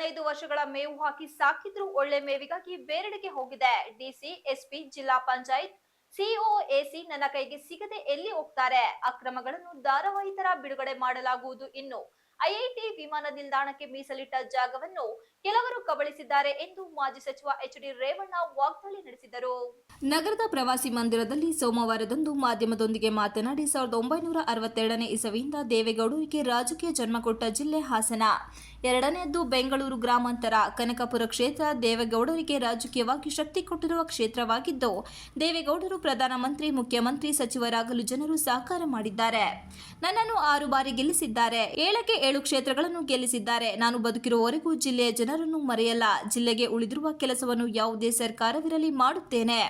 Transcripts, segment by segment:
25 ವರ್ಷಗಳ ಮೇವು ಹಾಕಿ ಸಾಕಿದ್ರು ಒಳ್ಳೆ ಮೇವಿಗಾಗಿ ಬೇರೆಡೆಗೆ ಹೋಗಿದೆ. ಡಿಸಿ, ಎಸ್ಪಿ, ಜಿಲ್ಲಾ ಪಂಚಾಯತ್ ಸಿಇಒ, ಎಸಿ ನನ್ನ ಕೈಗೆ ಸಿಗದೆ ಎಲ್ಲಿ ಹೋಗ್ತಾರೆ? ಅಕ್ರಮಗಳನ್ನು ಧಾರಾವಾಹಿ ತರ ಬಿಡುಗಡೆ ಮಾಡಲಾಗುವುದು. ಇನ್ನು ಐಐಟಿ ವಿಮಾನ ನಿಲ್ದಾಣಕ್ಕೆ ಮೀಸಲಿಟ್ಟ ಜಾಗವನ್ನು ಕೆಲವರು ಕಬಳಿಸಿದ್ದಾರೆ ಎಂದು ಮಾಜಿ ಸಚಿವ ಎಚ್.ಡಿ. ರೇವಣ್ಣ ವಾಗ್ದಾಳಿ ನಡೆಸಿದರು. ನಗರದ ಪ್ರವಾಸಿ ಮಂದಿರದಲ್ಲಿ ಸೋಮವಾರದಂದು ಮಾಧ್ಯಮದೊಂದಿಗೆ ಮಾತನಾಡಿ 1962ನೇ ಇಸವಿಯಿಂದ ದೇವೇಗೌಡರಿಗೆ ರಾಜಕೀಯ ಜನ್ಮ ಕೊಟ್ಟ ಜಿಲ್ಲೆ ಹಾಸನ. ಎರಡನೆಯದ್ದು ಬೆಂಗಳೂರು ಗ್ರಾಮಾಂತರ. ಕನಕಪುರ ಕ್ಷೇತ್ರ ದೇವೇಗೌಡರಿಗೆ ರಾಜಕೀಯವಾಗಿ ಶಕ್ತಿ ಕೊಟ್ಟಿರುವ ಕ್ಷೇತ್ರವಾಗಿದ್ದು, ದೇವೇಗೌಡರು ಪ್ರಧಾನಮಂತ್ರಿ, ಮುಖ್ಯಮಂತ್ರಿ, ಸಚಿವರಾಗಲು ಜನರು ಸಹಕಾರ ಮಾಡಿದ್ದಾರೆ. ನನ್ನನ್ನು 6 ಬಾರಿ ಗೆಲ್ಲಿಸಿದ್ದಾರೆ. 7ಕ್ಕೆ 7 ಕ್ಷೇತ್ರಗಳನ್ನು ಗೆಲ್ಲಿಸಿದ್ದಾರೆ. ನಾನು ಬದುಕಿರುವವರೆಗೂ ಜಿಲ್ಲೆಯ ಜನರನ್ನು ಮರೆಯಲ್ಲ. ಜಿಲ್ಲೆಗೆ ಉಳಿದಿರುವ ಕೆಲಸವನ್ನು ಯಾವುದೇ ಸರ್ಕಾರವಿರಲಿ ಮಾಡುತ್ತೇನೆ.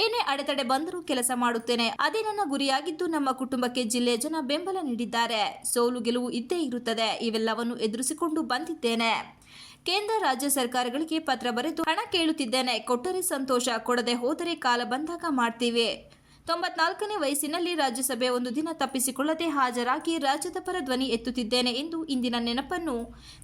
ಏನೇ ಅಡೆತಡೆ ಬಂದರೂ ಕೆಲಸ ಮಾಡುತ್ತೇನೆ. ಅದೇ ನನ್ನ ಗುರಿಯಾಗಿದ್ದು, ನಮ್ಮ ಕುಟುಂಬಕ್ಕೆ ಜಿಲ್ಲೆಯ ಜನ ಬೆಂಬಲ ನೀಡಿದ್ದಾರೆ. ಸೋಲು ಗೆಲುವು ಇದ್ದೇ ಇರುತ್ತದೆ. ಇವೆಲ್ಲವನ್ನು ಎದುರಿಸಿಕೊಂಡು ಬಂದಿದ್ದೇನೆ. ಕೇಂದ್ರ, ರಾಜ್ಯ ಸರ್ಕಾರಗಳಿಗೆ ಪತ್ರ ಬರೆದು ಹಣ ಕೇಳುತ್ತಿದ್ದೇನೆ. ಕೊಟ್ಟರೆ ಸಂತೋಷ, ಕೊಡದೆ ಹೋದರೆ ಕಾಲ ಬಂದಾಗ ಮಾಡ್ತೀವಿ. 94ನೇ ವಯಸ್ಸಿನಲ್ಲಿ ರಾಜ್ಯಸಭೆ ಒಂದು ದಿನ ತಪ್ಪಿಸಿಕೊಳ್ಳದೆ ಹಾಜರಾಗಿ ರಾಜ್ಯದ ಪರ ಧ್ವನಿ ಎತ್ತುತ್ತಿದ್ದೇನೆ ಎಂದು ಇಂದಿನ ನೆನಪನ್ನು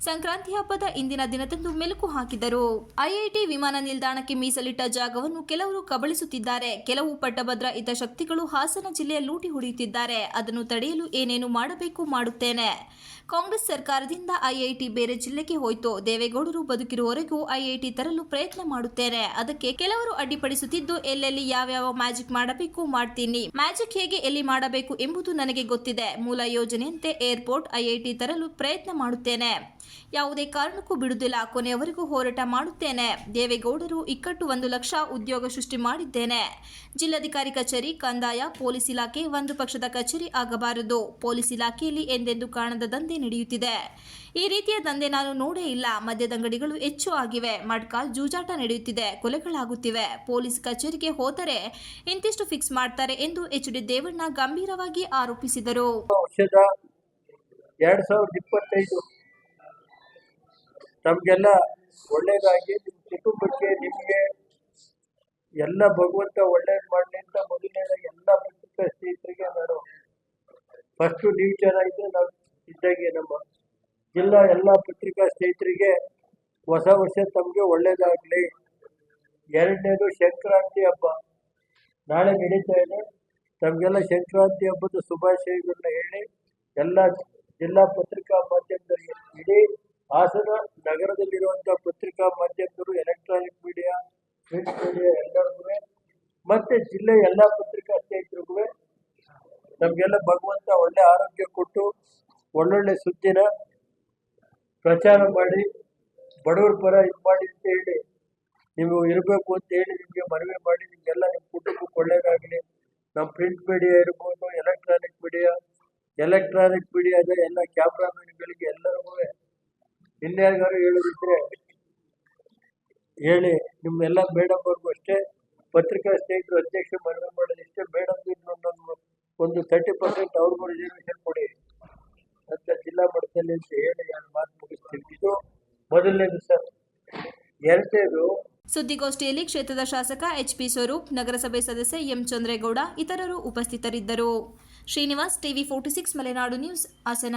ಸಂಕ್ರಾಂತಿ ಹಬ್ಬದ ಇಂದಿನ ದಿನದಂದು ಮೆಲುಕು ಹಾಕಿದರು. ಐಐಟಿ ವಿಮಾನ ನಿಲ್ದಾಣಕ್ಕೆ ಮೀಸಲಿಟ್ಟ ಜಾಗವನ್ನು ಕೆಲವರು ಕಬಳಿಸುತ್ತಿದ್ದಾರೆ. ಕೆಲವು ಪಟ್ಟಭದ್ರ ಹಿತಾಸಕ್ತಿಗಳು ಹಾಸನ ಜಿಲ್ಲೆಯ ಲೂಟಿ ಹೊಡೆಯುತ್ತಿದ್ದಾರೆ. ಅದನ್ನು ತಡೆಯಲು ಏನೇನು ಮಾಡಬೇಕು ಮಾಡುತ್ತೇನೆ. ಕಾಂಗ್ರೆಸ್ ಸರ್ಕಾರದಿಂದ ಐಐಟಿ ಬೇರೆ ಜಿಲ್ಲೆಗೆ ಹೋಯಿತು. ದೇವೇಗೌಡರು ಬದುಕಿರುವವರೆಗೂ ಐಐಟಿ ತರಲು ಪ್ರಯತ್ನ ಮಾಡುತ್ತೇನೆ. ಅದಕ್ಕೆ ಕೆಲವರು ಅಡ್ಡಿಪಡಿಸುತ್ತಿದ್ದು, ಎಲ್ಲೆಲ್ಲಿ ಯಾವ್ಯಾವ ಮ್ಯಾಜಿಕ್ ಮಾಡಬೇಕು ಮಾಡ್ತೀನಿ. ಮ್ಯಾಜಿಕ್ ಹೇಗೆ ಎಲ್ಲಿ ಮಾಡಬೇಕು ಎಂಬುದು ನನಗೆ ಗೊತ್ತಿದೆ. ಮೂಲ ಯೋಜನೆಯಂತೆ ಏರ್ಪೋರ್ಟ್, ಐಐಟಿ ತರಲು ಪ್ರಯತ್ನ ಮಾಡುತ್ತೇನೆ. ಯಾವುದೇ ಕಾರಣಕ್ಕೂ ಬಿಡುವುದಿಲ್ಲ. ಕೊನೆಯವರೆಗೂ ಹೋರಾಟ ಮಾಡುತ್ತೇನೆ. ದೇವೇಗೌಡರು ಇಕ್ಕಟ್ಟು 1 ಲಕ್ಷ ಉದ್ಯೋಗ ಸೃಷ್ಟಿ ಮಾಡಿದ್ದೇನೆ. ಜಿಲ್ಲಾಧಿಕಾರಿ ಕಚೇರಿ, ಕಂದಾಯ, ಪೊಲೀಸ್ ಇಲಾಖೆ ಒಂದು ಪಕ್ಷದ ಕಚೇರಿ ಆಗಬಾರದು. ಪೊಲೀಸ್ ಇಲಾಖೆಯಲ್ಲಿ ಎಂದೆಂದೂ ಕಾಣದ ದಂಧೆ ನಡೆಯುತ್ತಿದೆ. ಈ ರೀತಿಯ ದಂಧೆ ನಾನು ನೋಡೇ ಇಲ್ಲ. ಮದ್ಯದಂಗಡಿಗಳು ಹೆಚ್ಚು ಆಗಿವೆ. ಮಡ್ಕಾಲ್ ಜೂಜಾಟ ನಡೆಯುತ್ತಿದೆ. ಕೊಲೆಗಳಾಗುತ್ತಿವೆ. ಪೊಲೀಸ್ ಕಚೇರಿಗೆ ಹೋದರೆ ಇಂತಿಷ್ಟು ಫಿಕ್ಸ್ ಮಾಡ್ತಾರೆ ಎಂದು ಎಚ್.ಡಿ. ರೇವಣ್ಣ ಗಂಭೀರವಾಗಿ ಆರೋಪಿಸಿದರು. 2025 ನಮಗೆಲ್ಲ ಒಳ್ಳೇದಾಗಿ, ನಿಮ್ಮ ಕುಟುಂಬಕ್ಕೆ, ನಿಮಗೆ ಎಲ್ಲ ಭಗವಂತ ಒಳ್ಳೇದು ಮಾಡಲಿ ಅಂತ ಮೊದಲನೇದಾಗಿ ಎಲ್ಲ ಪತ್ರಿಕಾ ಸ್ನೇಹಿತರಿಗೆ ನಾನು ಫಸ್ಟು ನೀವು ಚೆನ್ನಾಗಿದ್ದರೆ ನಾವು ಇದ್ದಾಗೆ ನಮ್ಮ ಜಿಲ್ಲಾ ಎಲ್ಲ ಪತ್ರಿಕಾ ಸ್ನೇಹಿತರಿಗೆ ಹೊಸ ವರ್ಷ ತಮಗೆ ಒಳ್ಳೇದಾಗಲಿ. ಎರಡನೇದು ಸಂಕ್ರಾಂತಿ ಹಬ್ಬ ನಾಳೆ ನಡೀತಾ ಇದೆ. ತಮಗೆಲ್ಲ ಸಂಕ್ರಾಂತಿ ಹಬ್ಬದ ಶುಭಾಶಯಗಳನ್ನ ಹೇಳಿ ಎಲ್ಲ ಜಿಲ್ಲಾ ಪತ್ರಿಕಾ ಮಾಧ್ಯಮದವರಿಗೆ, ಇಡೀ ಹಾಸನ ನಗರದಲ್ಲಿರುವಂಥ ಪತ್ರಿಕಾ ಮಾಧ್ಯಮದವರು, ಎಲೆಕ್ಟ್ರಾನಿಕ್ ಮೀಡಿಯಾ, ಪ್ರಿಂಟ್ ಮೀಡಿಯಾ ಎಲ್ಲರಿಗೂ ಮತ್ತು ಜಿಲ್ಲೆಯ ಎಲ್ಲ ಪತ್ರಿಕಾ ಸ್ನೇಹಿತರಿಗೂ ನಮಗೆಲ್ಲ ಭಗವಂತ ಒಳ್ಳೆ ಆರೋಗ್ಯ ಕೊಟ್ಟು ಒಳ್ಳೊಳ್ಳೆ ಸುದ್ದಿನ ಪ್ರಚಾರ ಮಾಡಿ ಬಡವರ ಪರ ಇದು ಮಾಡಿ ಅಂತ ಹೇಳಿ ನೀವು ಇರಬೇಕು ಅಂತ ಹೇಳಿ ನಿಮಗೆ ಮನವಿ ಮಾಡಿ, ನಿಮಗೆಲ್ಲ ನಿಮ್ಮ ಕುಟುಂಬಕ್ಕೆ ಒಳ್ಳೇದಾಗಲಿ. ನಮ್ಮ ಪ್ರಿಂಟ್ ಮೀಡಿಯಾ ಇರ್ಬೋದು, ಎಲೆಕ್ಟ್ರಾನಿಕ್ ಮೀಡಿಯಾದ ಎಲ್ಲ ಕ್ಯಾಮ್ರಾಮನ್ಗಳಿಗೆ ಎಲ್ಲರಿಗೂ ಇನ್ಯಾರಿಗಾರು ಹೇಳೋದಿದ್ರೆ ಹೇಳಿ. ನಿಮ್ಮೆಲ್ಲ ಮೇಡಮ್ ಅವ್ರಿಗೂ ಅಷ್ಟೇ, ಪತ್ರಿಕಾ ಸ್ನೇಹಿತರು ಅಧ್ಯಕ್ಷ ಮನವಿ ಮಾಡೋದಿಷ್ಟೇ, ಮೇಡಮ್ ಒಂದು 30% ಅವ್ರಿಗೂ ರಿಸರ್ವೇಷನ್ ಕೊಡಿ ಅಂತ ಜಿಲ್ಲಾ ಮಟ್ಟದಲ್ಲಿ ಅಂತ ಹೇಳಿ ನಾನು ಮಾತು ಮುಗಿಸ್ತೀನಿ. ಇದು ಮೊದಲನೇದು ಸರ್. ಎರಡನೇದು, ಸುದ್ದಿಗೋಷ್ಠಿಯಲ್ಲಿ ಕ್ಷೇತ್ರದ ಶಾಸಕ ಎಚ್.ಪಿ. ಸ್ವರೂಪ್, ನಗರಸಭೆ ಸದಸ್ಯ ಎಂ. ಚಂದ್ರೇಗೌಡ ಇತರರು ಉಪಸ್ಥಿತರಿದ್ದರು. Srinivas, TV 46 Malenadu news, Hassan.